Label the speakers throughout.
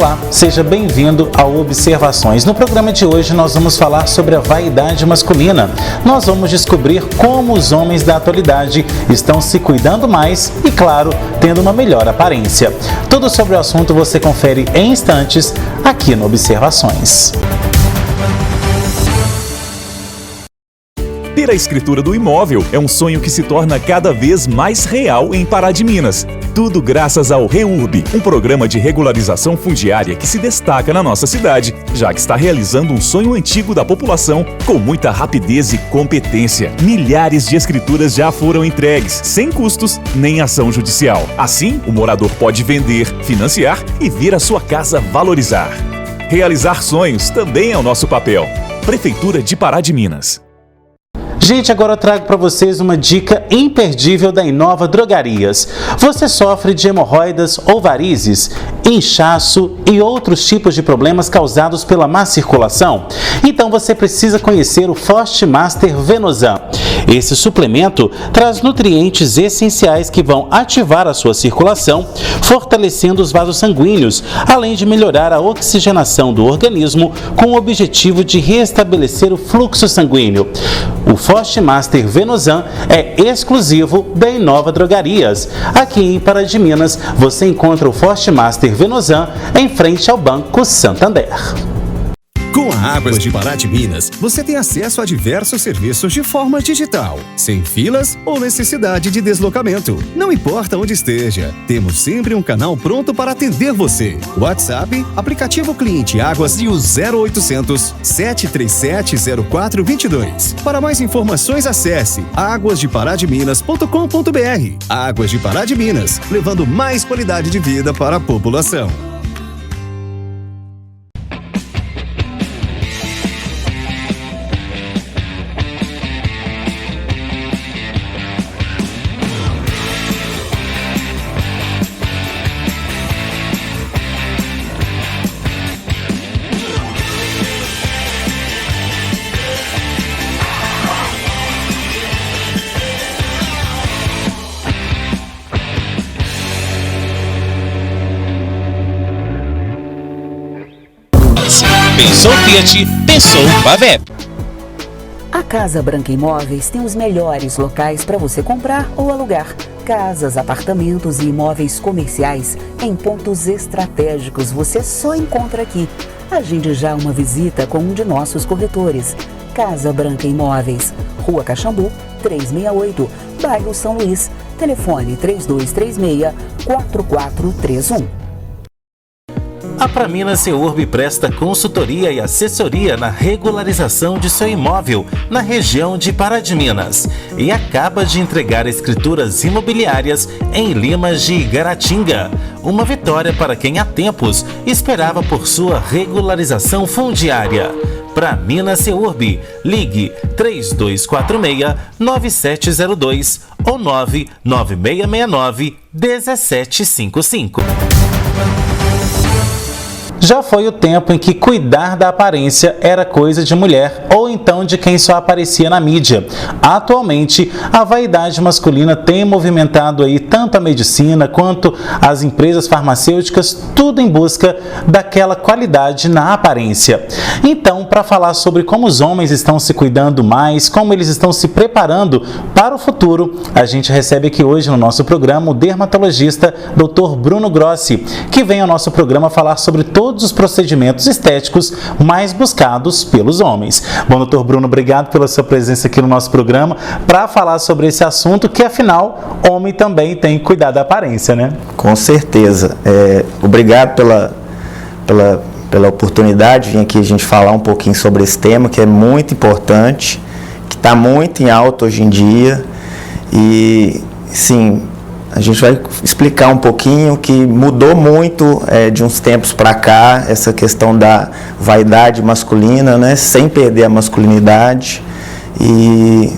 Speaker 1: Olá, seja bem-vindo ao Observações. No programa de hoje nós vamos falar sobre a vaidade masculina. Nós vamos descobrir como os homens da atualidade estão se cuidando mais e, claro, tendo uma melhor aparência. Tudo sobre o assunto você confere em instantes aqui no Observações.
Speaker 2: Ter a escritura do imóvel é um sonho que se torna cada vez mais real em Pará de Minas. Tudo graças ao REURB, um programa de regularização fundiária que se destaca na nossa cidade, já que está realizando um sonho antigo da população com muita rapidez e competência. Milhares de escrituras já foram entregues, sem custos nem ação judicial. Assim, o morador pode vender, financiar e ver a sua casa valorizar. Realizar sonhos também é o nosso papel. Prefeitura de Pará de Minas.
Speaker 1: Gente, agora eu trago para vocês uma dica imperdível da Inova Drogarias. Você sofre de hemorroidas ou varizes, inchaço e outros tipos de problemas causados pela má circulação? Então você precisa conhecer o Forte Master Venosan. Esse suplemento traz nutrientes essenciais que vão ativar a sua circulação, fortalecendo os vasos sanguíneos, além de melhorar a oxigenação do organismo com o objetivo de restabelecer o fluxo sanguíneo. O Forte Master Venosan é exclusivo da Inova Drogarias. Aqui em Pará de Minas, você encontra o Forte Master Venosan em frente ao Banco Santander.
Speaker 3: Com a Águas de Pará de Minas, você tem acesso a diversos serviços de forma digital, sem filas ou necessidade de deslocamento. Não importa onde esteja, temos sempre um canal pronto para atender você. WhatsApp, aplicativo cliente Águas e o 0800 737 0422. Para mais informações, acesse aguasdeparademinas.com.br. Águas de Pará de Minas, levando mais qualidade de vida para a população.
Speaker 4: Pensou Fiat, pensou Pavep.
Speaker 5: A Casa Branca Imóveis tem os melhores locais para você comprar ou alugar. Casas, apartamentos e imóveis comerciais em pontos estratégicos você só encontra aqui. Agende já uma visita com um de nossos corretores. Casa Branca Imóveis, Rua Caxambu, 368, bairro São Luís. Telefone 3236-4431.
Speaker 1: A Praminas REURB presta consultoria e assessoria na regularização de seu imóvel na região de Pará de Minas e acaba de entregar escrituras imobiliárias em Limas de Igaratinga. Uma vitória para quem há tempos esperava por sua regularização fundiária. Praminas REURB, ligue 3246-9702 ou 99669-1755. Já foi o tempo em que cuidar da aparência era coisa de mulher ou então de quem só aparecia na mídia. Atualmente, a vaidade masculina tem movimentado aí tanto a medicina quanto as empresas farmacêuticas, tudo em busca daquela qualidade na aparência. Então, para falar sobre como os homens estão se cuidando mais, como eles estão se preparando para o futuro, a gente recebe aqui hoje no nosso programa o dermatologista Dr. Bruno Grossi, que vem ao nosso programa falar sobre todos os procedimentos estéticos mais buscados pelos homens. Bom, doutor Bruno, obrigado pela sua presença aqui no nosso programa para falar sobre esse assunto que, afinal, homem também tem que cuidar da aparência, né?
Speaker 6: Com certeza. Obrigado pela oportunidade de vir aqui a gente falar um pouquinho sobre esse tema, que é muito importante, que está muito em alta hoje em dia e, sim, a gente vai explicar um pouquinho que mudou muito de uns tempos para cá, essa questão da vaidade masculina, né, sem perder a masculinidade. E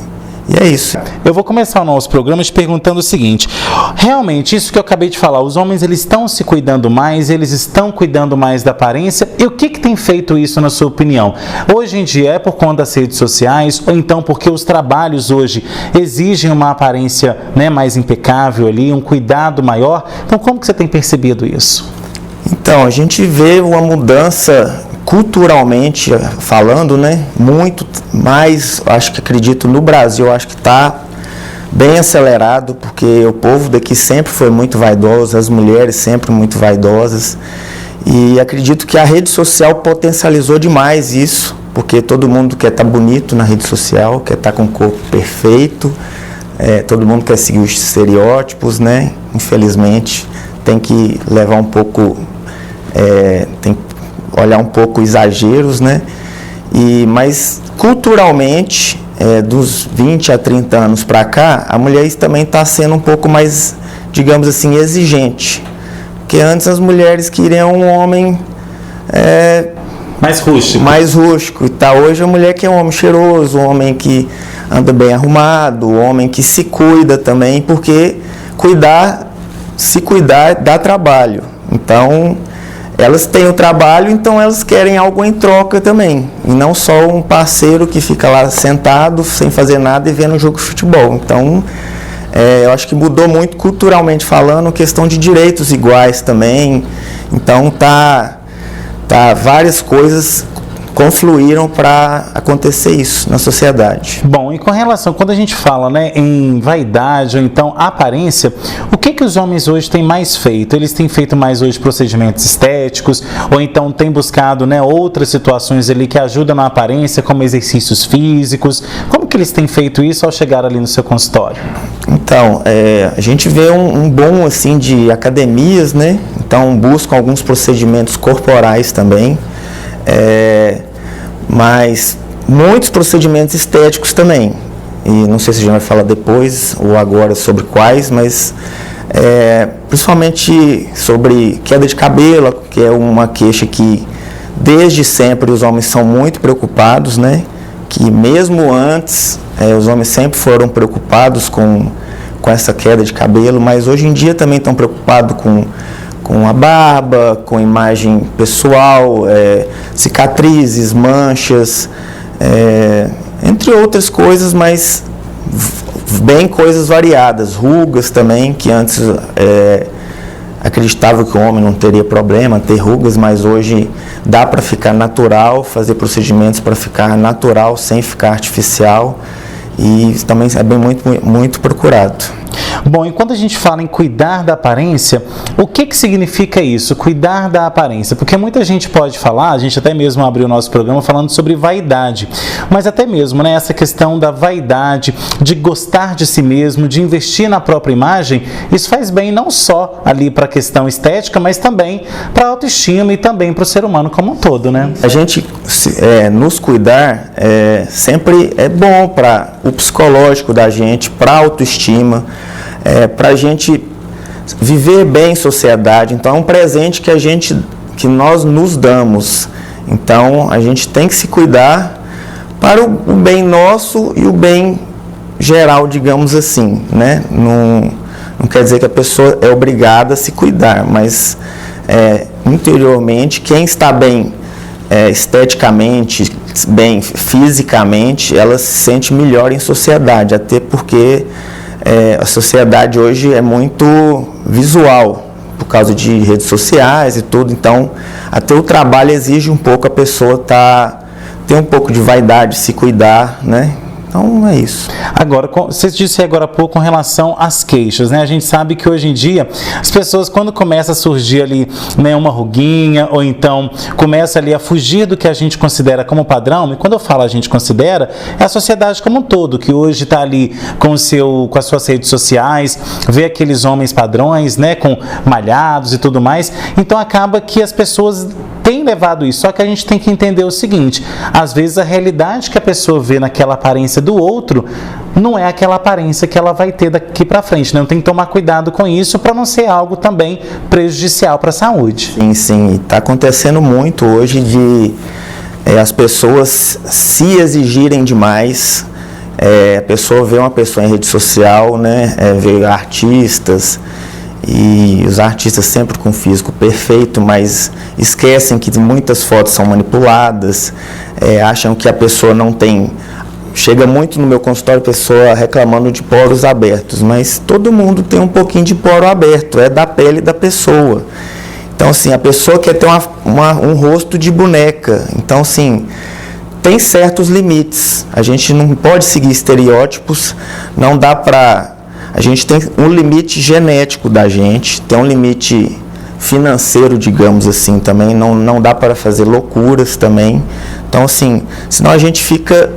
Speaker 6: é isso.
Speaker 1: Eu vou começar o nosso programa te perguntando o seguinte: realmente, isso que eu acabei de falar, os homens eles estão se cuidando mais, eles estão cuidando mais da aparência, e o que tem feito isso na sua opinião? Hoje em dia é por conta das redes sociais, ou então porque os trabalhos hoje exigem uma aparência, né, mais impecável ali, um cuidado maior? Então, como que você tem percebido isso?
Speaker 6: Então, a gente vê uma mudança culturalmente falando, né? Muito mais, acredito, no Brasil, acho que está bem acelerado, porque o povo daqui sempre foi muito vaidoso, as mulheres sempre muito vaidosas, e acredito que a rede social potencializou demais isso, porque todo mundo quer estar bonito na rede social, quer estar com o corpo perfeito, todo mundo quer seguir os estereótipos, né? Infelizmente, tem que levar um pouco, tem que olhar um pouco exageros, né? Mas culturalmente, dos 20 a 30 anos para cá, a mulher também está sendo um pouco mais, digamos assim, exigente. Porque antes as mulheres queriam um homem
Speaker 1: mais rústico.
Speaker 6: Mais rústico. E tá, hoje a mulher quer um homem cheiroso, um homem que anda bem arrumado, um homem que se cuida também, porque se cuidar dá trabalho. Então, elas têm o trabalho, então elas querem algo em troca também. E não só um parceiro que fica lá sentado, sem fazer nada e vendo um jogo de futebol. Então, eu acho que mudou muito culturalmente falando, questão de direitos iguais também. Então, várias coisas confluíram para acontecer isso na sociedade.
Speaker 1: Bom, e com relação, quando a gente fala, né, em vaidade ou então aparência, o que os homens hoje têm mais feito? Eles têm feito mais hoje procedimentos estéticos ou então têm buscado, né, outras situações ali que ajudam na aparência, como exercícios físicos? Como que eles têm feito isso ao chegar ali no seu consultório?
Speaker 6: Então, a gente vê um boom assim de academias, né? Então buscam alguns procedimentos corporais também. Mas muitos procedimentos estéticos também, e não sei se a gente vai falar depois ou agora sobre quais, mas principalmente sobre queda de cabelo, que é uma queixa que desde sempre os homens são muito preocupados, né? Que mesmo antes os homens sempre foram preocupados com essa queda de cabelo, mas hoje em dia também estão preocupados com a barba, com a imagem pessoal, cicatrizes, manchas, entre outras coisas, mas bem coisas variadas, rugas também, que antes acreditava que o homem não teria problema ter rugas, mas hoje dá para ficar natural, fazer procedimentos para ficar natural, sem ficar artificial, e também é bem muito procurado.
Speaker 1: Bom, e quando a gente fala em cuidar da aparência, o que significa isso, cuidar da aparência? Porque muita gente pode falar, a gente até mesmo abriu o nosso programa falando sobre vaidade, mas até mesmo, né, essa questão da vaidade, de gostar de si mesmo, de investir na própria imagem, isso faz bem não só ali para a questão estética, mas também para a autoestima e também para o ser humano como um todo, né?
Speaker 6: A gente nos cuidar sempre é bom para o psicológico da gente, para a autoestima, para a gente viver bem em sociedade. Então é um presente que nós nos damos. Então a gente tem que se cuidar para o bem nosso e o bem geral, digamos assim, né? Não quer dizer que a pessoa é obrigada a se cuidar, mas interiormente, quem está bem esteticamente, bem fisicamente, ela se sente melhor em sociedade, até porque a sociedade hoje é muito visual, por causa de redes sociais e tudo, então até o trabalho exige um pouco a pessoa ter um pouco de vaidade, se cuidar, né? Então é isso.
Speaker 1: Agora, você disse agora há pouco com relação às queixas, né? A gente sabe que hoje em dia as pessoas, quando começa a surgir ali, né, uma ruguinha, ou então começa ali a fugir do que a gente considera como padrão, e quando eu falo a gente considera, é a sociedade como um todo, que hoje está ali com as suas redes sociais, vê aqueles homens padrões, né, com malhados e tudo mais, então acaba que as pessoas têm levado isso, só que a gente tem que entender o seguinte, às vezes a realidade que a pessoa vê naquela aparência do outro não é aquela aparência que ela vai ter daqui para frente, né? Então tem que tomar cuidado com isso para não ser algo também prejudicial para a saúde.
Speaker 6: Sim, está acontecendo muito hoje de as pessoas se exigirem demais. A pessoa vê uma pessoa em rede social, né? Vê artistas, e os artistas sempre com físico perfeito, mas esquecem que muitas fotos são manipuladas, acham que a pessoa não tem... Chega muito no meu consultório pessoa reclamando de poros abertos, mas todo mundo tem um pouquinho de poro aberto, é da pele da pessoa. Então, assim, a pessoa quer ter um rosto de boneca. Então, assim, tem certos limites. A gente não pode seguir estereótipos, não dá para... A gente tem um limite genético da gente, tem um limite financeiro, digamos assim, também. Não dá para fazer loucuras também. Então, assim, senão a gente fica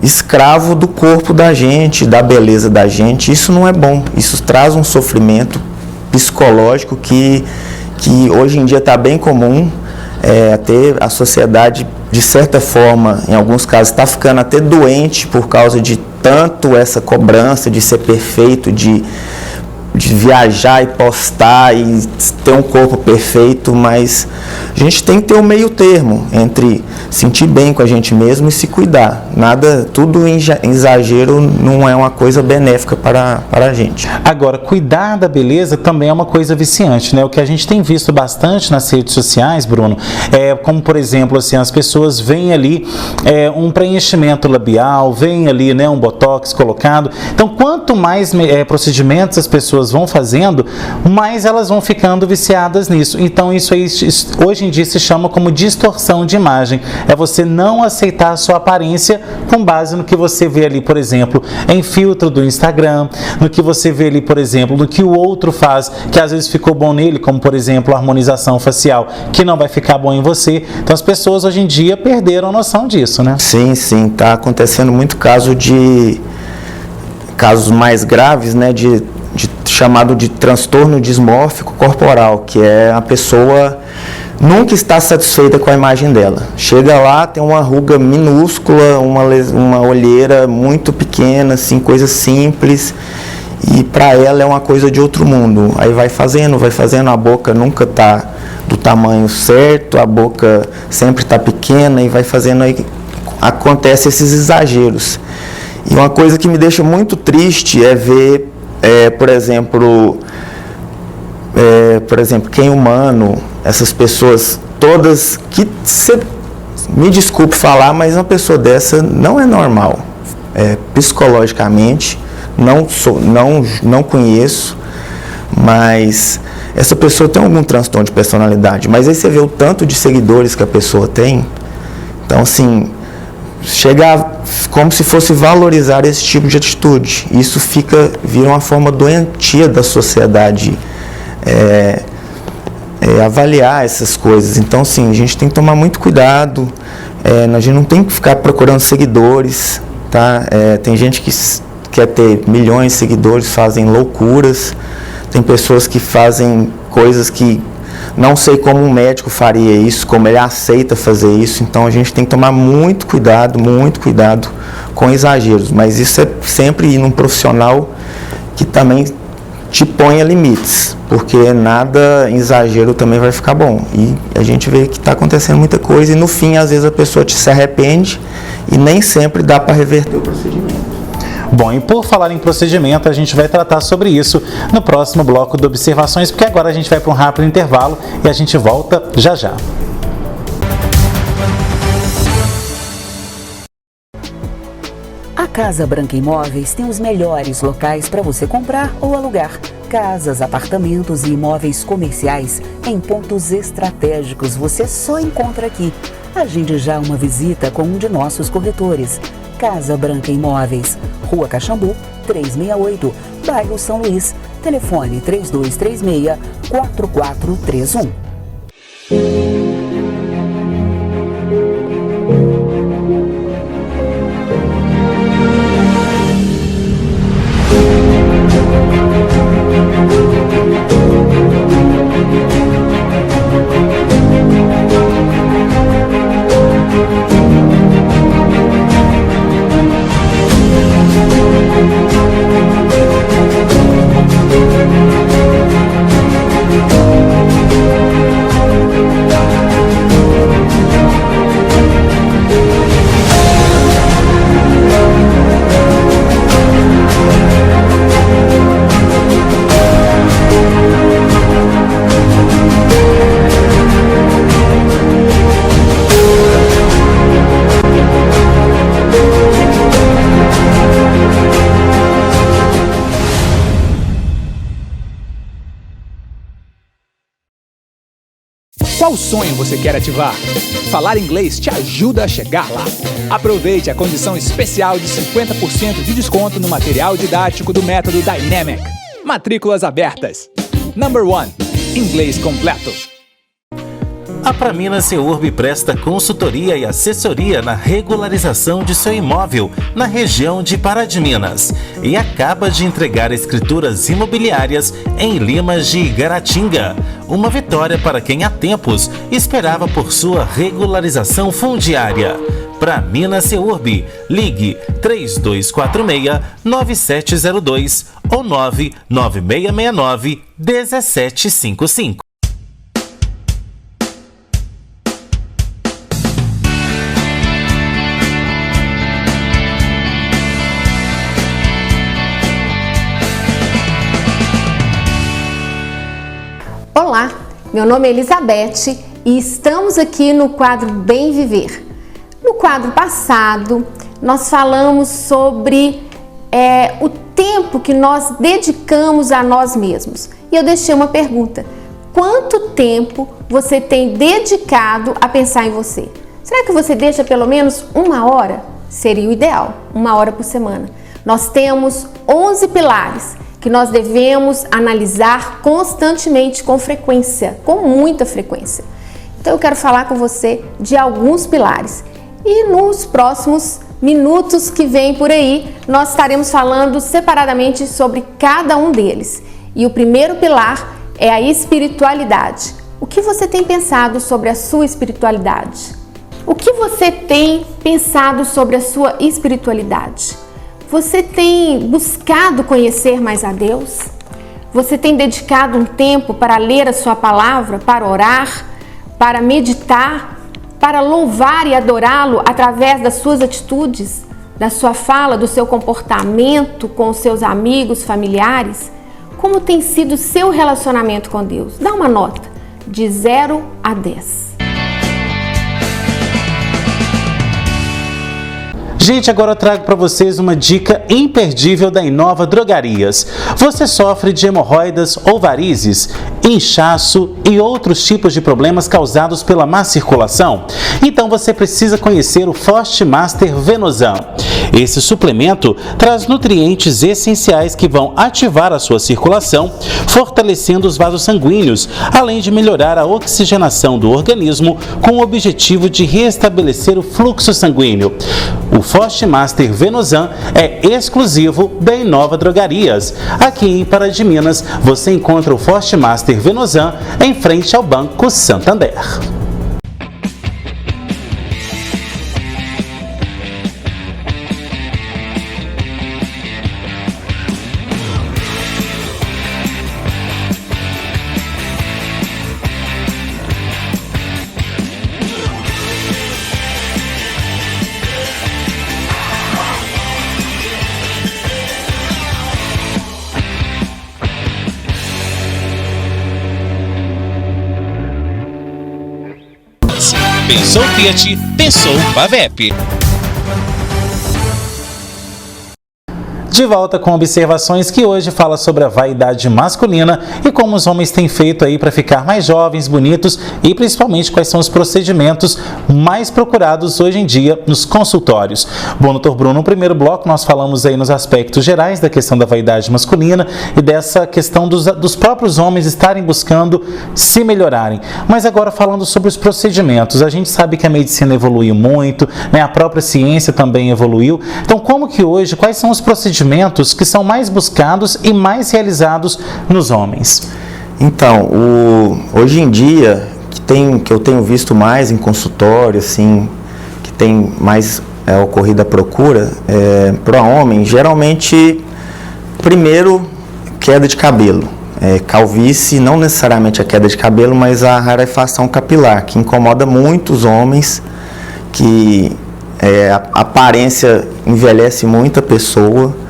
Speaker 6: escravo do corpo da gente, da beleza da gente. Isso não é bom. Isso traz um sofrimento psicológico que hoje em dia está bem comum. Até a sociedade, de certa forma, em alguns casos, está ficando até doente por causa de tanto essa cobrança de ser perfeito, de viajar e postar e ter um corpo perfeito, mas a gente tem que ter um meio termo entre sentir bem com a gente mesmo e se cuidar. Tudo em exagero não é uma coisa benéfica para a gente.
Speaker 1: Agora, cuidar da beleza também é uma coisa viciante, né? O que a gente tem visto bastante nas redes sociais, Bruno, como por exemplo, assim, as pessoas veem ali um preenchimento labial, veem ali, né, um botox colocado. Então, quanto mais procedimentos as pessoas vão fazendo, mais elas vão ficando viciadas nisso. Então isso aí hoje em dia se chama como distorção de imagem. É você não aceitar a sua aparência com base no que você vê ali, por exemplo, em filtro do Instagram, no que você vê ali, por exemplo, no que o outro faz, que às vezes ficou bom nele, como por exemplo a harmonização facial, que não vai ficar bom em você. Então as pessoas hoje em dia perderam a noção disso, né?
Speaker 6: Sim, está acontecendo muito casos mais graves, né, chamado de transtorno dismórfico corporal, que é a pessoa nunca está satisfeita com a imagem dela. Chega lá, tem uma ruga minúscula, uma olheira muito pequena, assim, coisa simples, e para ela é uma coisa de outro mundo. Aí vai fazendo, a boca nunca está do tamanho certo, a boca sempre está pequena, e vai fazendo, aí acontece esses exageros. E uma coisa que me deixa muito triste é ver, por exemplo, quem humano, essas pessoas todas que, me desculpe falar, mas uma pessoa dessa não é normal. Psicologicamente, não conheço, mas essa pessoa tem algum transtorno de personalidade. Mas aí você vê o tanto de seguidores que a pessoa tem. Então, assim, chega como se fosse valorizar esse tipo de atitude. Isso vira uma forma doentia da sociedade avaliar essas coisas. Então, sim, a gente tem que tomar muito cuidado. A gente não tem que ficar procurando seguidores, tá? Tem gente que quer ter milhões de seguidores, fazem loucuras. Tem pessoas que fazem coisas que não sei como um médico faria isso, como ele aceita fazer isso. Então a gente tem que tomar muito cuidado com exageros. Mas isso é sempre ir num profissional que também te ponha limites, porque nada em exagero também vai ficar bom. E a gente vê que está acontecendo muita coisa e no fim, às vezes, a pessoa se arrepende e nem sempre dá para reverter o procedimento.
Speaker 1: Bom, e por falar em procedimento, a gente vai tratar sobre isso no próximo bloco de observações, porque agora a gente vai para um rápido intervalo e a gente volta já já.
Speaker 5: A Casa Branca Imóveis tem os melhores locais para você comprar ou alugar. Casas, apartamentos e imóveis comerciais em pontos estratégicos você só encontra aqui. Agende já uma visita com um de nossos corretores. Casa Branca Imóveis, Rua Caxambu, 368, bairro São Luís. Telefone 3236-4431.
Speaker 7: Qual sonho você quer ativar? Falar Inglês te ajuda a chegar lá. Aproveite a condição especial de 50% de desconto no material didático do método Dynamic. Matrículas abertas. Number 1. Inglês completo.
Speaker 1: A Praminas Reurb presta consultoria e assessoria na regularização de seu imóvel na região de Pará de Minas e acaba de entregar escrituras imobiliárias em Limas de Igaratinga. Uma vitória para quem há tempos esperava por sua regularização fundiária. Praminas Reurb, ligue 3246-9702 ou 99669-1755.
Speaker 8: Olá, meu nome é Elizabeth e estamos aqui no quadro Bem Viver. No quadro passado, nós falamos sobre o tempo que nós dedicamos a nós mesmos. E eu deixei uma pergunta: quanto tempo você tem dedicado a pensar em você? Será que você deixa pelo menos 1 hora? Seria o ideal, 1 hora por semana. Nós temos 11 pilares que nós devemos analisar constantemente, com frequência, com muita frequência. Então eu quero falar com você de alguns pilares. E nos próximos minutos que vêm por aí, nós estaremos falando separadamente sobre cada um deles. E o primeiro pilar é a espiritualidade. O que você tem pensado sobre a sua espiritualidade? O que você tem pensado sobre a sua espiritualidade? Você tem buscado conhecer mais a Deus? Você tem dedicado um tempo para ler a sua palavra, para orar, para meditar, para louvar e adorá-lo através das suas atitudes, da sua fala, do seu comportamento com os seus amigos, familiares? Como tem sido o seu relacionamento com Deus? Dá uma nota de 0 a 10.
Speaker 1: Gente, agora eu trago para vocês uma dica imperdível da Inova Drogarias. Você sofre de hemorroidas ou varizes, inchaço e outros tipos de problemas causados pela má circulação? Então você precisa conhecer o Forte Master Venosan. Esse suplemento traz nutrientes essenciais que vão ativar a sua circulação, fortalecendo os vasos sanguíneos, além de melhorar a oxigenação do organismo com o objetivo de restabelecer o fluxo sanguíneo. O Forte Master Venosan é exclusivo da Inova Drogarias. Aqui em Pará de Minas, você encontra o Forte Master Venosan em frente ao Banco Santander.
Speaker 4: Pensou Fiat, pensou Pavep.
Speaker 1: De volta com observações que hoje fala sobre a vaidade masculina e como os homens têm feito aí para ficar mais jovens, bonitos e principalmente quais são os procedimentos mais procurados hoje em dia nos consultórios. Bom, doutor Bruno, no primeiro bloco nós falamos aí nos aspectos gerais da questão da vaidade masculina e dessa questão dos próprios homens estarem buscando se melhorarem. Mas agora falando sobre os procedimentos, a gente sabe que a medicina evoluiu muito, né? A própria ciência também evoluiu. Então como que hoje, quais são os procedimentos que são mais buscados e mais realizados nos homens?
Speaker 6: Então, hoje em dia, que eu tenho visto mais em consultório, assim, que tem mais ocorrido a procura, para homem, geralmente, primeiro, queda de cabelo. Calvície, não necessariamente a queda de cabelo, mas a rarefação capilar, que incomoda muito os homens, que a aparência envelhece muito a pessoa,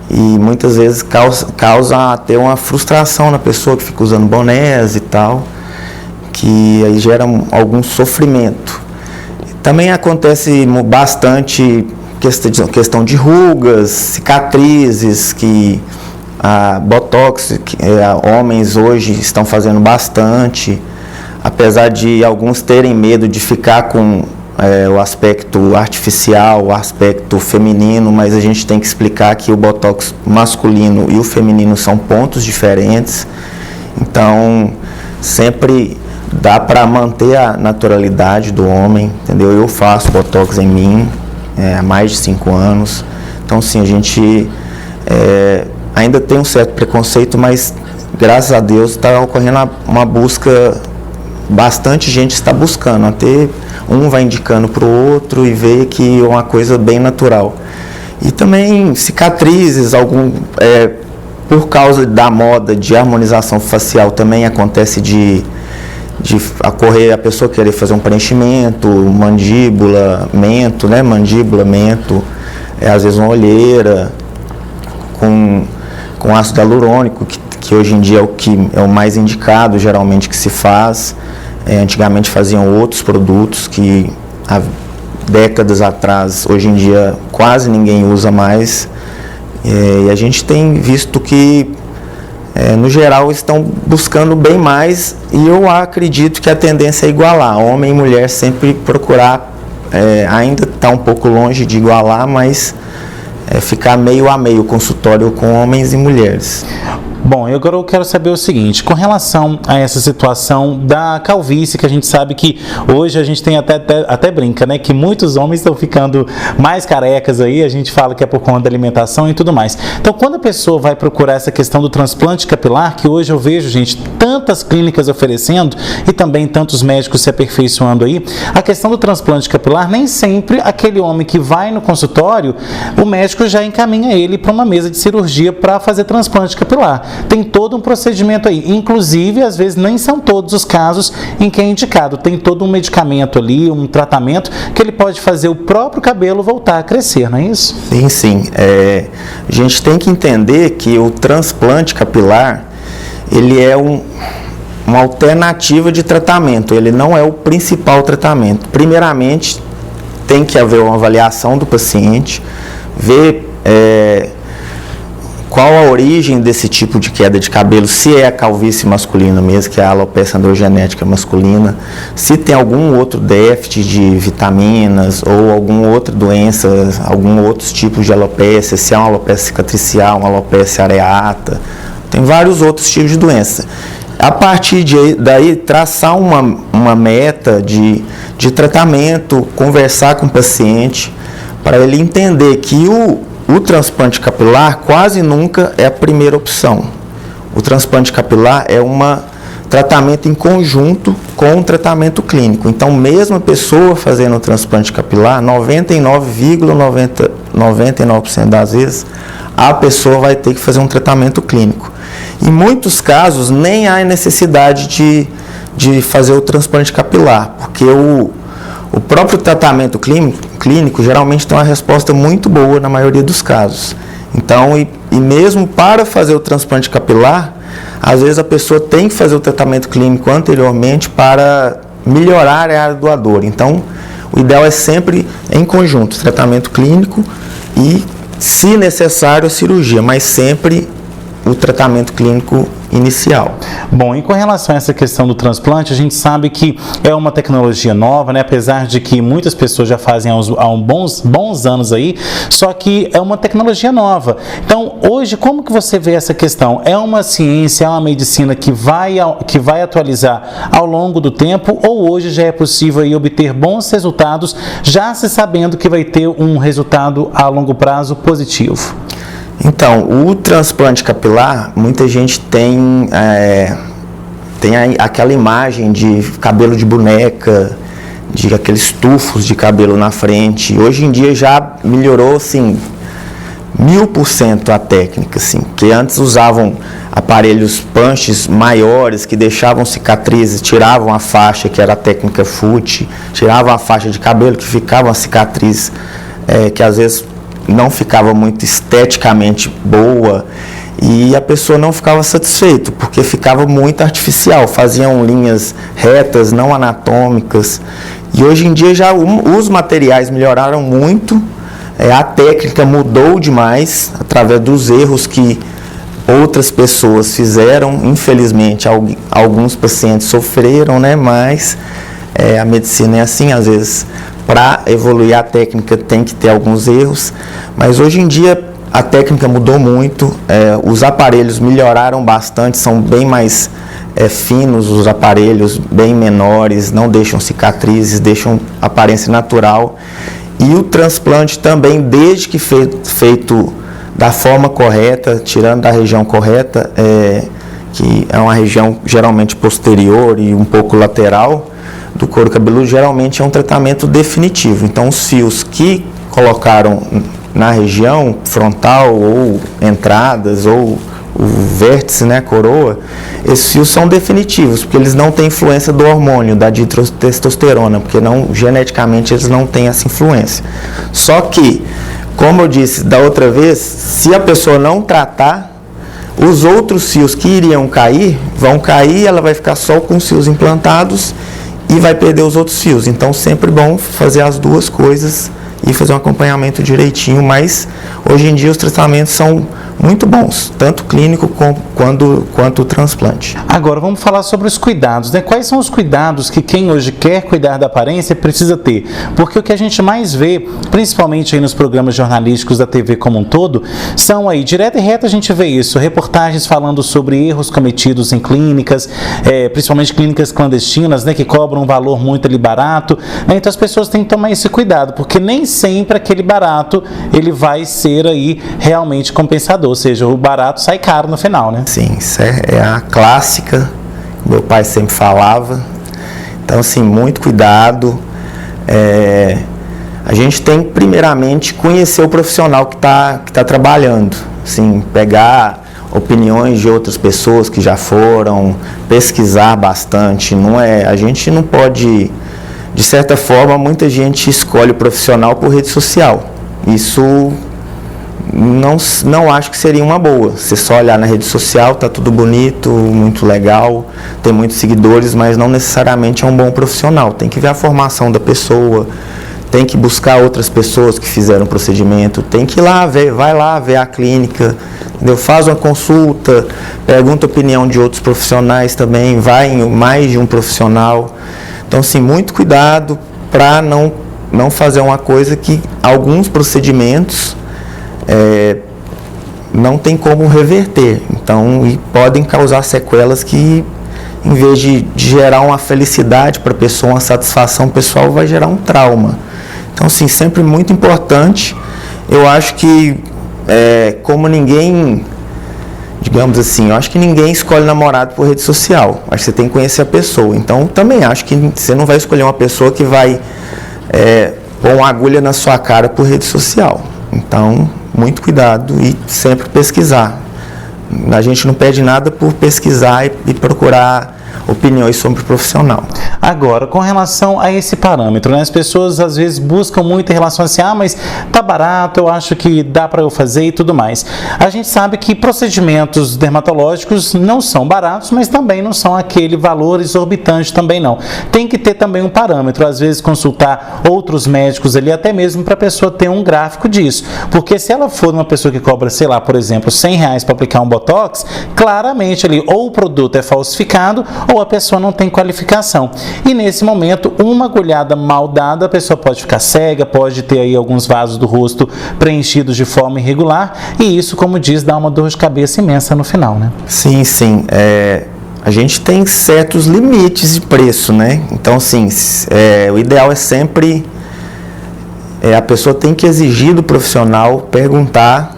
Speaker 6: e muitas vezes causa até uma frustração na pessoa que fica usando bonés e tal, que aí gera algum sofrimento. Também acontece bastante questão de rugas, cicatrizes, que a botox, homens hoje estão fazendo bastante, a apesar de alguns terem medo de ficar com o aspecto artificial, o aspecto feminino, mas a gente tem que explicar que o botox masculino e o feminino são pontos diferentes, então sempre dá para manter a naturalidade do homem, entendeu? Eu faço botox em mim há mais de 5 anos, então sim, a gente ainda tem um certo preconceito, mas graças a Deus está ocorrendo uma busca, bastante gente está buscando, até um vai indicando para o outro e vê que é uma coisa bem natural. E também cicatrizes, por causa da moda de harmonização facial, também acontece de ocorrer a pessoa querer fazer um preenchimento, mandíbula, mento, né? Mandíbula, mento, às vezes uma olheira com ácido hialurônico, que hoje em dia é o mais indicado, geralmente, que se faz. Antigamente faziam outros produtos que há décadas atrás, hoje em dia quase ninguém usa mais. E a gente tem visto que, no geral, estão buscando bem mais, e eu acredito que a tendência é igualar. Homem e mulher sempre procurar, ainda está um pouco longe de igualar, mas ficar meio a meio, consultório com homens e mulheres.
Speaker 1: Bom, agora eu quero saber o seguinte, com relação a essa situação da calvície, que a gente sabe que hoje a gente tem até brinca, né, que muitos homens estão ficando mais carecas aí, a gente fala que é por conta da alimentação e tudo mais. Então, quando a pessoa vai procurar essa questão do transplante capilar, que hoje eu vejo, gente, tantas clínicas oferecendo e também tantos médicos se aperfeiçoando aí, a questão do transplante capilar, nem sempre aquele homem que vai no consultório, o médico já encaminha ele para uma mesa de cirurgia para fazer transplante capilar. Tem todo um procedimento aí, inclusive às vezes nem são todos os casos em que é indicado, tem todo um medicamento ali, um tratamento que ele pode fazer o próprio cabelo voltar a crescer, não é isso?
Speaker 6: Sim, sim. A gente tem que entender que o transplante capilar, ele é uma alternativa de tratamento, ele não é o principal tratamento. Primeiramente, tem que haver uma avaliação do paciente, ver qual a origem desse tipo de queda de cabelo, se é a calvície masculina mesmo, que é a alopecia androgenética masculina, se tem algum outro déficit de vitaminas ou alguma outra doença, algum outros tipos de alopecia, se é uma alopecia cicatricial, uma alopecia areata, tem vários outros tipos de doença. A partir daí, traçar uma meta de tratamento, conversar com o paciente, para ele entender que o transplante capilar quase nunca é a primeira opção. O transplante capilar é um tratamento em conjunto com o tratamento clínico. Então, mesmo a pessoa fazendo o transplante capilar, 99,99% das vezes, a pessoa vai ter que fazer um tratamento clínico. Em muitos casos, nem há necessidade de fazer o transplante capilar, porque o próprio tratamento clínico geralmente tem uma resposta muito boa na maioria dos casos. Então, e mesmo para fazer o transplante capilar, às vezes a pessoa tem que fazer o tratamento clínico anteriormente para melhorar a área do doador. Então, o ideal é sempre em conjunto, tratamento clínico e, se necessário, a cirurgia, mas sempre o tratamento clínico inicial.
Speaker 1: Bom, e com relação a essa questão do transplante, a gente sabe que é uma tecnologia nova, né? Apesar de que muitas pessoas já fazem há bons anos aí, só que é uma tecnologia nova. Então, hoje, como que você vê essa questão? É uma ciência, é uma medicina que vai atualizar ao longo do tempo, ou hoje já é possível aí obter bons resultados, já se sabendo que vai ter um resultado a longo prazo positivo?
Speaker 6: Então, o transplante capilar, muita gente tem aquela imagem de cabelo de boneca, de aqueles tufos de cabelo na frente. Hoje em dia já melhorou, assim, 1000% a técnica, assim, que antes usavam aparelhos punches maiores que deixavam cicatrizes, tiravam a faixa, que era a técnica FUT, tiravam a faixa de cabelo, que ficava uma cicatriz que às vezes não ficava muito esteticamente boa, e a pessoa não ficava satisfeita, porque ficava muito artificial, faziam linhas retas, não anatômicas. E hoje em dia já os materiais melhoraram muito, a técnica mudou demais, através dos erros que outras pessoas fizeram, infelizmente alguns pacientes sofreram, né? Mas a medicina é assim, às vezes para evoluir a técnica tem que ter alguns erros, mas hoje em dia a técnica mudou muito, os aparelhos melhoraram bastante, são bem mais finos, os aparelhos bem menores, não deixam cicatrizes, deixam aparência natural. E o transplante também, desde que feito da forma correta, tirando da região correta, que é uma região geralmente posterior e um pouco lateral do couro cabeludo, geralmente é um tratamento definitivo. Então, os fios que colocaram na região frontal ou entradas ou o vértice, né, a coroa, esses fios são definitivos, porque eles não têm influência do hormônio, da ditestosterona, porque geneticamente eles não têm essa influência. Só que, como eu disse da outra vez, se a pessoa não tratar, os outros fios que iriam cair, vão cair, ela vai ficar só com os fios implantados e vai perder os outros fios. Então, sempre bom fazer as duas coisas e fazer um acompanhamento direitinho, mas hoje em dia os tratamentos são muito bons, tanto clínico quanto o transplante.
Speaker 1: Agora vamos falar sobre os cuidados, né? Quais são os cuidados que quem hoje quer cuidar da aparência precisa ter? Porque o que a gente mais vê, principalmente aí nos programas jornalísticos da TV como um todo, são aí, direto e reto a gente vê isso, reportagens falando sobre erros cometidos em clínicas, principalmente clínicas clandestinas, né, que cobram um valor muito ali barato, né? Então as pessoas têm que tomar esse cuidado, porque nem sempre aquele barato ele vai ser aí realmente compensador, ou seja, o barato sai caro no final, né?
Speaker 6: Sim, isso é a clássica, meu pai sempre falava. Então, assim, muito cuidado. A gente tem, primeiramente, conhecer o profissional que tá trabalhando. Assim, pegar opiniões de outras pessoas que já foram, pesquisar bastante. A gente não pode, de certa forma, muita gente escolhe o profissional por rede social. Isso não acho que seria uma boa. Você só olhar na rede social, tá tudo bonito, muito legal, tem muitos seguidores, mas não necessariamente é um bom profissional. Tem que ver a formação da pessoa, tem que buscar outras pessoas que fizeram o procedimento, tem que ir lá ver, vai lá ver a clínica, entendeu? Faz uma consulta, pergunta a opinião de outros profissionais também, vai em mais de um profissional. Então, assim, muito cuidado para não fazer uma coisa que alguns procedimentos não tem como reverter, então, e podem causar sequelas que, em vez de gerar uma felicidade para a pessoa, uma satisfação pessoal, vai gerar um trauma. Então, assim, sempre muito importante. Eu acho que, como ninguém, digamos assim, eu acho que ninguém escolhe namorado por rede social. Acho que você tem que conhecer a pessoa. Então, também acho que você não vai escolher uma pessoa que vai pôr uma agulha na sua cara por rede social. Então, muito cuidado e sempre pesquisar. A gente não pede nada por pesquisar e procurar opiniões sobre o profissional.
Speaker 1: Agora, com relação a esse parâmetro, né? As pessoas às vezes buscam muito em relação assim, mas tá barato, eu acho que dá para eu fazer e tudo mais. A gente sabe que procedimentos dermatológicos não são baratos, mas também não são aquele valor exorbitante também não. Tem que ter também um parâmetro, às vezes consultar outros médicos ali, até mesmo para a pessoa ter um gráfico disso. Porque se ela for uma pessoa que cobra, sei lá, por exemplo, R$100 para aplicar um Botox, claramente ali ou o produto é falsificado ou a pessoa não tem qualificação. E nesse momento, uma agulhada mal dada, a pessoa pode ficar cega, pode ter aí alguns vasos do rosto preenchidos de forma irregular, e isso, como diz, dá uma dor de cabeça imensa no final, né?
Speaker 6: Sim, sim. A gente tem certos limites de preço, né? Então, assim, o ideal é sempre a pessoa tem que exigir do profissional, perguntar,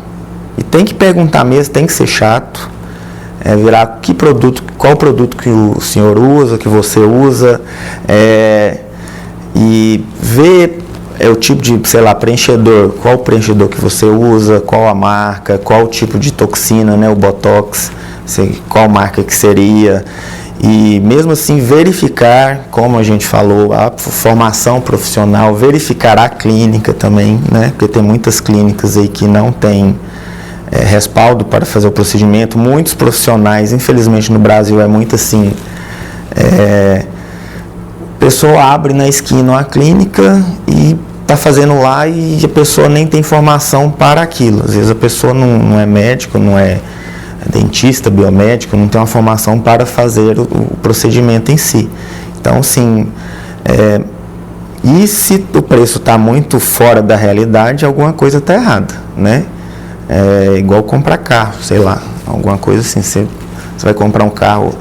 Speaker 6: e tem que perguntar mesmo, tem que ser chato, virar qual produto que o senhor usa, que você usa, e ver o tipo de, sei lá, preenchedor, qual o preenchedor que você usa, qual a marca, qual o tipo de toxina, né, o Botox, qual marca que seria, e mesmo assim verificar, como a gente falou, a formação profissional, verificar a clínica também, né, porque tem muitas clínicas aí que não tem respaldo para fazer o procedimento. Muitos profissionais, infelizmente no Brasil é muito assim, a pessoa abre na esquina uma clínica e está fazendo lá e a pessoa nem tem formação para aquilo. Às vezes a pessoa não é médico, não é dentista, biomédico, não tem uma formação para fazer o procedimento em si. Então, assim, e se o preço está muito fora da realidade, alguma coisa está errada, né? É igual comprar carro, sei lá, alguma coisa assim, você vai comprar um carro,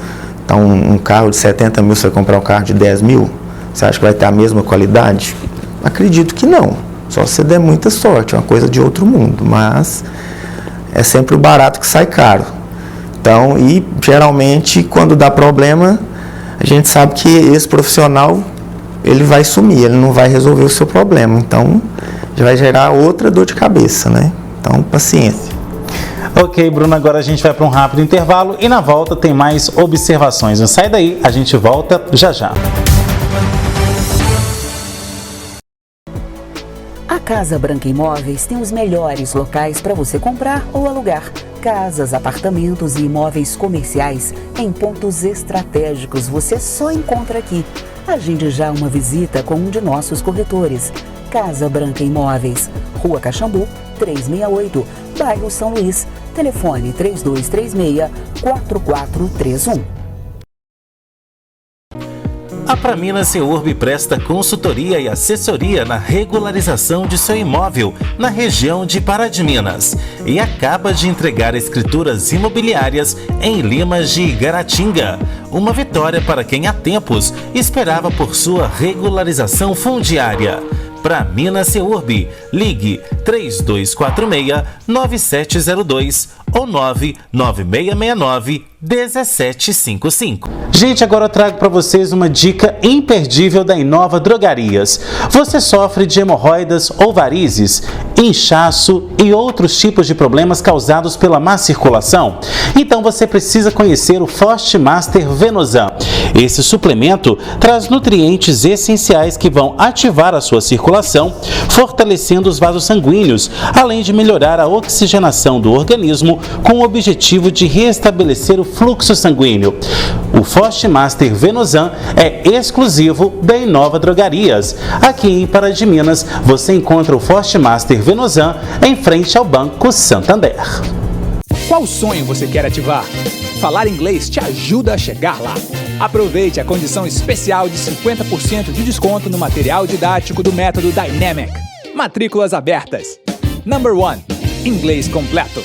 Speaker 6: tá um carro de 70 mil, você vai comprar um carro de 10 mil, você acha que vai ter a mesma qualidade? Acredito que não, só se você der muita sorte, é uma coisa de outro mundo, mas é sempre o barato que sai caro. Então, e geralmente quando dá problema, a gente sabe que esse profissional, ele vai sumir, ele não vai resolver o seu problema, então já vai gerar outra dor de cabeça, né? Então, paciência.
Speaker 1: Ok, Bruno, agora a gente vai para um rápido intervalo e na volta tem mais observações. Não sai daí, a gente volta já já.
Speaker 5: A Casa Branca Imóveis tem os melhores locais para você comprar ou alugar. Casas, apartamentos e imóveis comerciais em pontos estratégicos você só encontra aqui. Agende já uma visita com um de nossos corretores. Casa Branca Imóveis, Rua Caxambu, 368, bairro São Luís. Telefone 3236-4431.
Speaker 1: A Praminas Seurb presta consultoria e assessoria na regularização de seu imóvel na região de Pará de Minas e acaba de entregar escrituras imobiliárias em Limas de Igaratinga. Uma vitória para quem há tempos esperava por sua regularização fundiária. Praminas Seurb, ligue 3246-9702 ou 99669-1755. Gente, agora eu trago para vocês uma dica imperdível da Inova Drogarias. Você sofre de hemorroidas ou varizes, inchaço e outros tipos de problemas causados pela má circulação? Então você precisa conhecer o Forte Master Venosan. Esse suplemento traz nutrientes essenciais que vão ativar a sua circulação, fortalecendo os vasos sanguíneos, além de melhorar a oxigenação do organismo com o objetivo de restabelecer o fluxo sanguíneo. O Forte Master Venosan é exclusivo da Inova Drogarias. Aqui em Pará de Minas, você encontra o Forte Master Venosan em frente ao Banco Santander.
Speaker 7: Qual sonho você quer ativar? Falar inglês te ajuda a chegar lá. Aproveite a condição especial de 50% de desconto no material didático do método Dynamic. Matrículas abertas. Number 1. Inglês completo.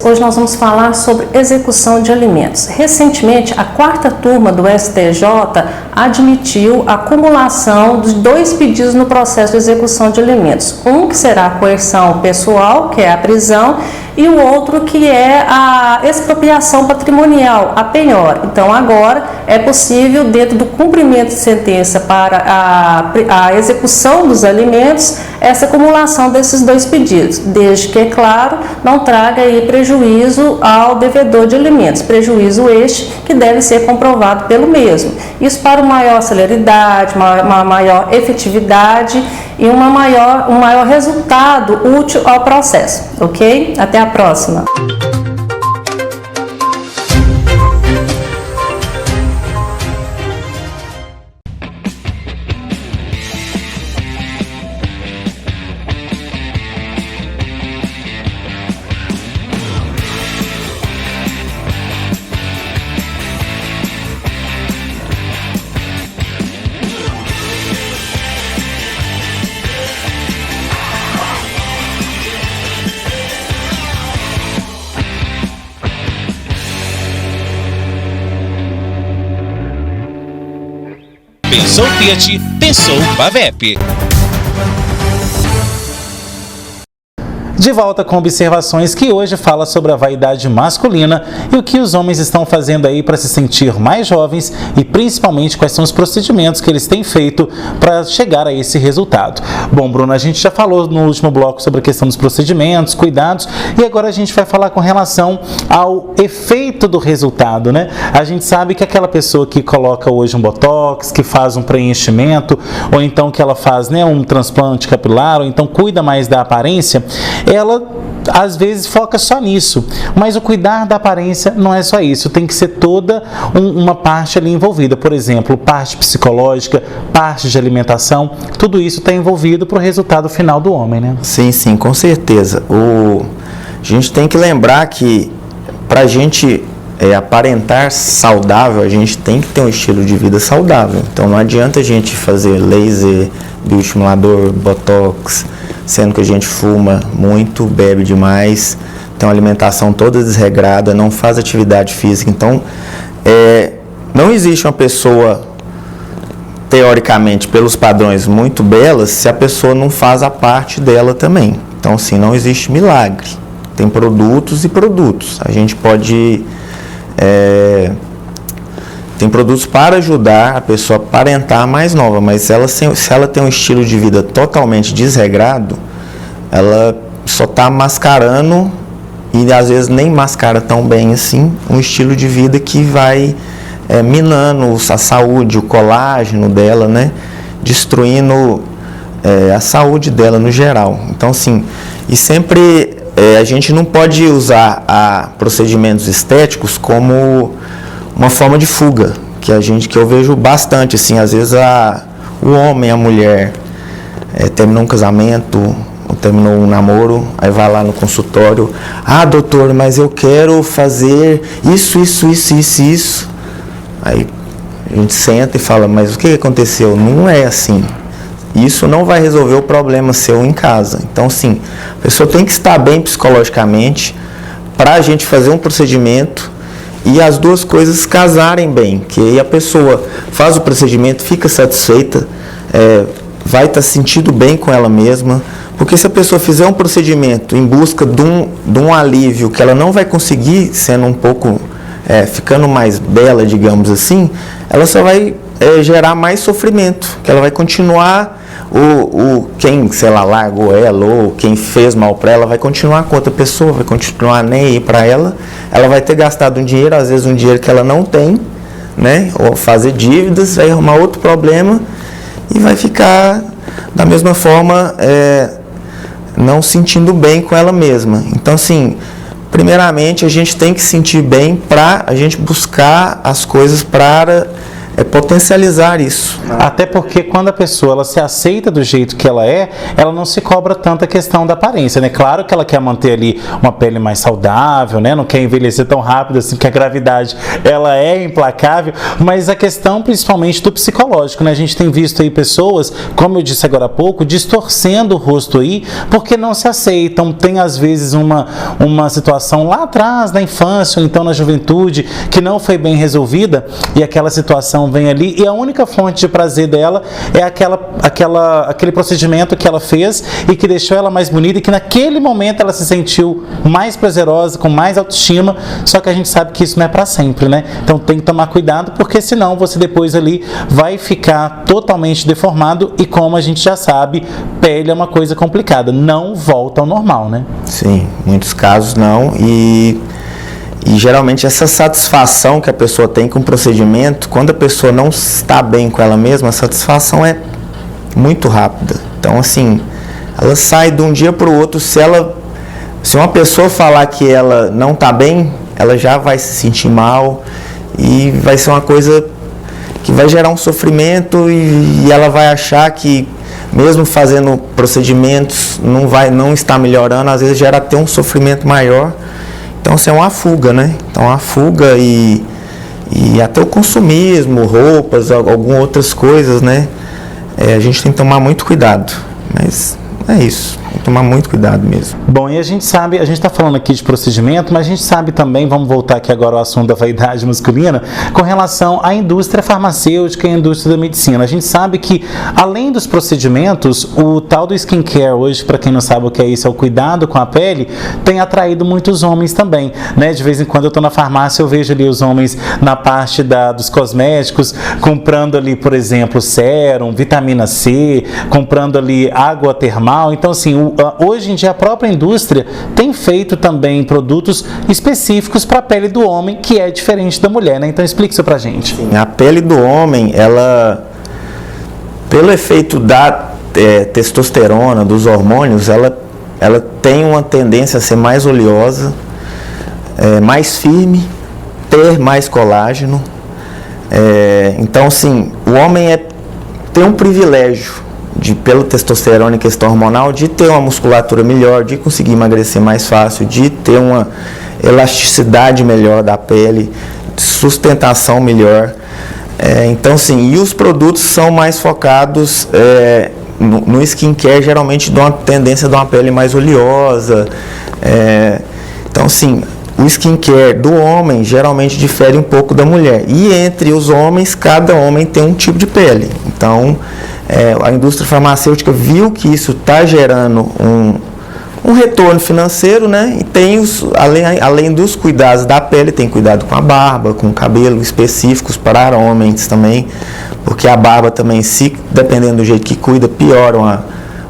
Speaker 9: Hoje nós vamos falar sobre execução de alimentos. Recentemente, a 4ª turma do STJ admitiu a acumulação de 2 pedidos no processo de execução de alimentos. Um que será a coerção pessoal, que é a prisão, e o outro que é a expropriação patrimonial, a penhora. Então agora é possível, dentro do cumprimento de sentença para a execução dos alimentos, essa acumulação desses 2 pedidos, desde que, é claro, não traga aí prejuízo ao devedor de alimentos, prejuízo este que deve ser comprovado pelo mesmo. Isso para uma maior celeridade, uma maior efetividade e um maior resultado útil ao processo, ok? Até a próxima!
Speaker 4: Pensou Fiat, pensou Pavep.
Speaker 1: De volta com observações que hoje fala sobre a vaidade masculina e o que os homens estão fazendo aí para se sentir mais jovens e principalmente quais são os procedimentos que eles têm feito para chegar a esse resultado. Bom, Bruno, a gente já falou no último bloco sobre a questão dos procedimentos, cuidados, e agora a gente vai falar com relação ao efeito do resultado, né? A gente sabe que aquela pessoa que coloca hoje um botox, que faz um preenchimento, ou então que ela faz, né, um transplante capilar, ou então cuida mais da aparência, ela às vezes foca só nisso, mas o cuidar da aparência não é só isso, tem que ser toda uma parte ali envolvida, por exemplo, parte psicológica, parte de alimentação, tudo isso está envolvido para o resultado final do homem, né?
Speaker 6: Sim, sim, com certeza. A gente tem que lembrar que para a gente aparentar saudável, a gente tem que ter um estilo de vida saudável. Então não adianta a gente fazer laser, bioestimulador, botox, sendo que a gente fuma muito, bebe demais, tem uma alimentação toda desregrada, não faz atividade física. Então não existe uma pessoa, teoricamente, pelos padrões muito belas, se a pessoa não faz a parte dela também. Então, assim, não existe milagre. Tem produtos e produtos. A gente pode... tem produtos para ajudar a pessoa a aparentar mais nova, mas se ela tem um estilo de vida totalmente desregrado, ela só está mascarando, e às vezes nem mascara tão bem assim, um estilo de vida que vai minando a saúde, o colágeno dela, né? Destruindo a saúde dela no geral. Então, assim, e sempre a gente não pode usar procedimentos estéticos como uma forma de fuga, que eu vejo bastante, assim, às vezes o homem, a mulher terminou um casamento, ou terminou um namoro, aí vai lá no consultório, doutor, mas eu quero fazer isso. Aí a gente senta e fala, mas o que aconteceu? Não é assim. Isso não vai resolver o problema seu em casa. Então, sim, a pessoa tem que estar bem psicologicamente para a gente fazer um procedimento e as duas coisas casarem bem. Que aí a pessoa faz o procedimento, fica satisfeita, vai estar sentindo bem com ela mesma. Porque se a pessoa fizer um procedimento em busca de um alívio que ela não vai conseguir, sendo um pouco... ficando mais bela, digamos assim, ela só vai gerar mais sofrimento, que ela vai continuar, quem, sei lá, largou ela, ou quem fez mal para ela, vai continuar com outra pessoa, vai continuar nem ir para ela vai ter gastado um dinheiro, às vezes um dinheiro que ela não tem, né, ou fazer dívidas, vai arrumar outro problema, e vai ficar, da mesma forma, não sentindo bem com ela mesma. Então, assim, primeiramente, a gente tem que se sentir bem para a gente buscar as coisas para potencializar isso.
Speaker 1: Até porque quando a pessoa ela se aceita do jeito que ela não se cobra tanto a questão da aparência, né? Claro que ela quer manter ali uma pele mais saudável, né? Não quer envelhecer tão rápido assim, porque a gravidade ela é implacável, mas a questão principalmente do psicológico, né? A gente tem visto aí pessoas, como eu disse agora há pouco, distorcendo o rosto aí, porque não se aceitam. Tem às vezes uma situação lá atrás, na infância ou então na juventude, que não foi bem resolvida, e aquela situação vem ali, e a única fonte de prazer dela é aquele procedimento que ela fez e que deixou ela mais bonita, e que naquele momento ela se sentiu mais prazerosa, com mais autoestima, só que a gente sabe que isso não é para sempre, né? Então tem que tomar cuidado, porque senão você depois ali vai ficar totalmente deformado, e como a gente já sabe, pele é uma coisa complicada, não volta ao normal, né?
Speaker 6: Sim, muitos casos não, e geralmente essa satisfação que a pessoa tem com o procedimento, quando a pessoa não está bem com ela mesma, a satisfação é muito rápida. Então, assim, ela sai de um dia para o outro. Se uma pessoa falar que ela não está bem, ela já vai se sentir mal, e vai ser uma coisa que vai gerar um sofrimento, e ela vai achar que, mesmo fazendo procedimentos, não está melhorando, às vezes gera até um sofrimento maior. Então, isso é uma fuga, né? Então, a fuga e até o consumismo, roupas, algumas outras coisas, né? A gente tem que tomar muito cuidado, mas é isso. Tem que tomar muito cuidado mesmo.
Speaker 1: Bom, e a gente sabe, a gente está falando aqui de procedimento, mas a gente sabe também, vamos voltar aqui agora ao assunto da vaidade masculina, com relação à indústria farmacêutica e à indústria da medicina. A gente sabe que, além dos procedimentos, o tal do skincare hoje, para quem não sabe o que é isso, é o cuidado com a pele, tem atraído muitos homens também, né? De vez em quando eu estou na farmácia, eu vejo ali os homens na parte dos cosméticos, comprando ali, por exemplo, sérum, vitamina C, comprando ali água termal. Então, assim, hoje em dia a própria indústria tem feito também produtos específicos para a pele do homem, que é diferente da mulher, né? Então explique isso pra gente.
Speaker 6: Sim, a pele do homem, ela, pelo efeito da testosterona, dos hormônios, ela ela tem uma tendência a ser mais oleosa, mais firme, ter mais colágeno. Então, assim, o homem tem um privilégio pela testosterona e questão hormonal, de ter uma musculatura melhor, de conseguir emagrecer mais fácil, de ter uma elasticidade melhor da pele, sustentação melhor. Então, sim, e os produtos são mais focados no skincare, geralmente de uma tendência de uma pele mais oleosa. Então, sim, o skincare do homem geralmente difere um pouco da mulher. E entre os homens, cada homem tem um tipo de pele. Então, a indústria farmacêutica viu que isso está gerando um retorno financeiro, né? E tem além dos cuidados da pele, tem cuidado com a barba, com o cabelo, específicos para homens também, porque a barba também, dependendo do jeito que cuida, piora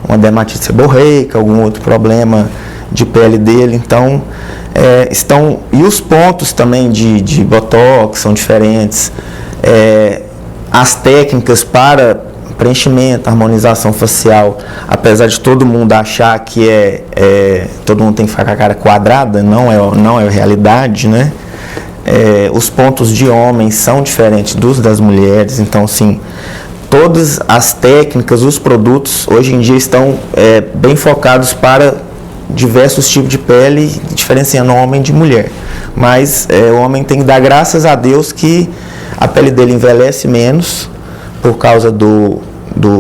Speaker 6: uma dermatite seborreica, algum outro problema de pele dele. Então, e os pontos também de botox são diferentes, as técnicas para preenchimento, harmonização facial, apesar de todo mundo achar que todo mundo tem que ficar com a cara quadrada, não é realidade, né? Os pontos de homens são diferentes dos das mulheres. Então, sim, todas as técnicas, os produtos hoje em dia estão bem focados para diversos tipos de pele, diferenciando homem de mulher. Mas o homem tem que dar graças a Deus que a pele dele envelhece menos por causa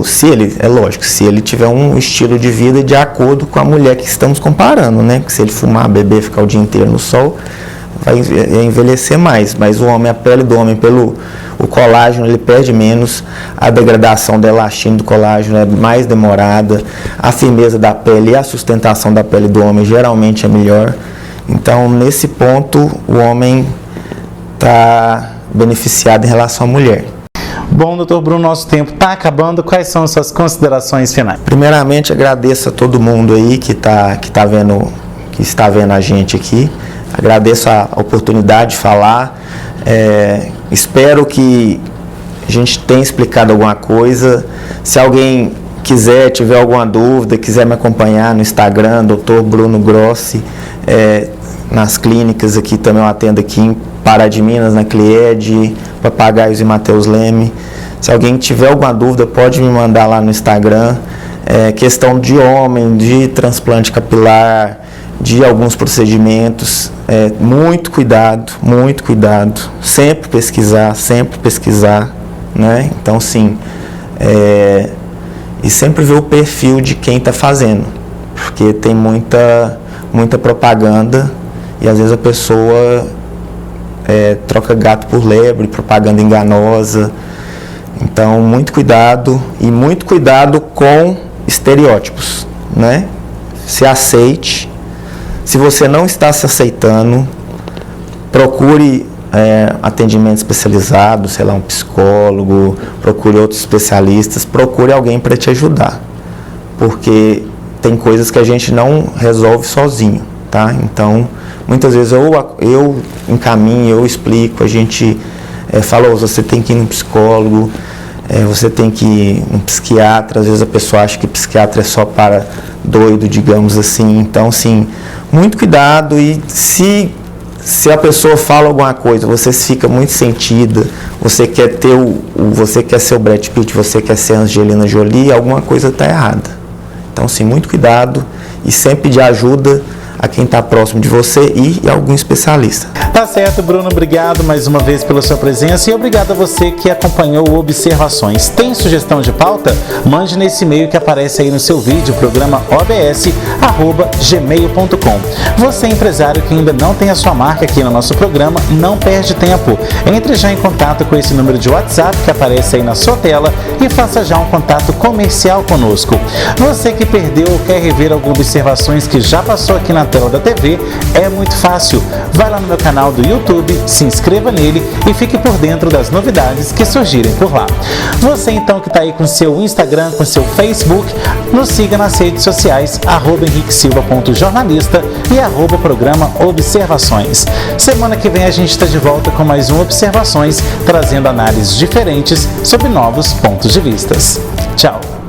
Speaker 6: se ele tiver um estilo de vida de acordo com a mulher que estamos comparando, né? Porque se ele fumar, beber, ficar o dia inteiro no sol, vai envelhecer mais. Mas a pele do homem, o colágeno, ele perde menos, a degradação da elastina do colágeno é mais demorada, a firmeza da pele e a sustentação da pele do homem geralmente é melhor. Então, nesse ponto, o homem está beneficiado em relação à mulher.
Speaker 1: Bom, doutor Bruno, nosso tempo está acabando. Quais são as suas considerações finais?
Speaker 6: Primeiramente, agradeço a todo mundo aí que está vendo a gente aqui. Agradeço a oportunidade de falar. Espero que a gente tenha explicado alguma coisa. Se alguém tiver alguma dúvida, quiser me acompanhar no Instagram, Dr. Bruno Grossi, nas clínicas aqui também eu atendo aqui em Pará de Minas, na Clied, Papagaios e Mateus Leme. Se alguém tiver alguma dúvida, pode me mandar lá no Instagram. Questão de homem, de transplante capilar, de alguns procedimentos. Muito cuidado, sempre pesquisar, né? Então, sim, e sempre ver o perfil de quem está fazendo, porque tem muita propaganda e às vezes a pessoa troca gato por lebre, propaganda enganosa. Então, muito cuidado e muito cuidado com estereótipos, né? Se aceite. Se você não está se aceitando, procure atendimento especializado, sei lá, um psicólogo, procure outros especialistas, procure alguém para te ajudar, porque tem coisas que a gente não resolve sozinho, tá? Então, muitas vezes eu encaminho, eu explico, a gente fala, você tem que ir no psicólogo, você tem que ir no psiquiatra. Às vezes a pessoa acha que psiquiatra é só para doido, digamos assim. Então, sim, muito cuidado. E se a pessoa fala alguma coisa, você fica muito sentida, você quer você quer ser o Brad Pitt, você quer ser a Angelina Jolie, alguma coisa está errada. Então, sim, muito cuidado e sempre pedir ajuda a quem está próximo de você e algum especialista.
Speaker 1: Tá certo, Bruno, obrigado mais uma vez pela sua presença e obrigado a você que acompanhou o Observações. Tem sugestão de pauta? Mande nesse e-mail que aparece aí no seu vídeo, programa obs@gmail.com. Você, empresário que ainda não tem a sua marca aqui no nosso programa, não perde tempo. Entre já em contato com esse número de WhatsApp que aparece aí na sua tela e faça já um contato comercial conosco. Você que perdeu ou quer rever algumas observações que já passou aqui na tela da TV, é muito fácil. Vai lá no meu canal do YouTube, se inscreva nele e fique por dentro das novidades que surgirem por lá. Você então que está aí com seu Instagram, com seu Facebook, nos siga nas redes sociais, @henriquesilva.jornalista e @programa Observações. Semana que vem a gente está de volta com mais um Observações, trazendo análises diferentes sobre novos pontos de vistas. Tchau!